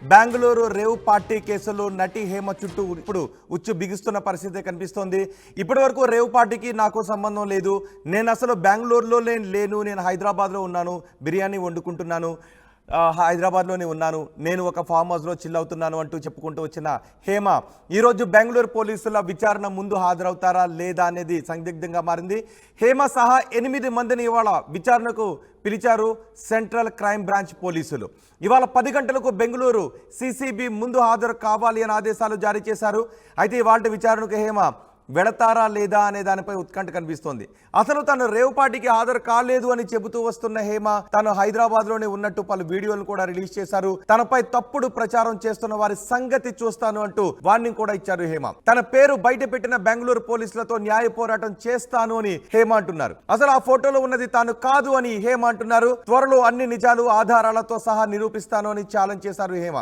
Bengaluru rave party కేసులో నటి హేమ చుట్టూ ఇప్పుడు ఉచ్చు బిగుస్తున్న పరిస్థితి కనిపిస్తోంది. ఇప్పటివరకు రేవ్ పార్టీకి నాకు సంబంధం లేదు, నేను అసలు బెంగళూరులో లేను, నేను హైదరాబాద్లో ఉన్నాను, బిర్యానీ వండుకుంటున్నాను, హైదరాబాద్లోనే ఉన్నాను, నేను ఒక ఫామ్ హౌస్లో చిల్ అవుతున్నాను అంటూ చెప్పుకుంటూ వచ్చిన హేమ ఈరోజు బెంగళూరు పోలీసుల విచారణ ముందు హాజరవుతారా లేదా అనేది సందిగ్ధంగా మారింది. హేమ సహా 8 మందిని ఇవాళ విచారణకు పిలిచారు సెంట్రల్ క్రైమ్ బ్రాంచ్ పోలీసులు. ఇవాళ 10 గంటలకు బెంగళూరు సిసిబి ముందు హాజరు కావాలి అని ఆదేశాలు జారీ చేశారు. అయితే ఇవాళ విచారణకు హేమ వెళతారా లేదా అనే దానిపై ఉత్కంఠ కనిపిస్తోంది. అసలు తను రేవ్ పార్టీకి హాజరు కాలేదు అని చెబుతూ వస్తున్న హేమ తాను హైదరాబాద్ లోనే ఉన్నట్టు పలు వీడియోలను కూడా రిలీజ్ చేశారు. తనపై తప్పుడు ప్రచారం చేస్తున్న వారి సంగతి చూస్తాను అంటూ వార్నింగ్ కూడా ఇచ్చారు హేమ. తన పేరు బయట పెట్టిన బెంగళూరు పోలీసులతో న్యాయ పోరాటం చేస్తాను అని హేమ అంటున్నారు. అసలు ఆ ఫోటోలో ఉన్నది తాను కాదు అని హేమ అంటున్నారు. త్వరలో అన్ని నిజాలు ఆధారాలతో సహా నిరూపిస్తాను అని ఛాలెంజ్ చేశారు హేమ.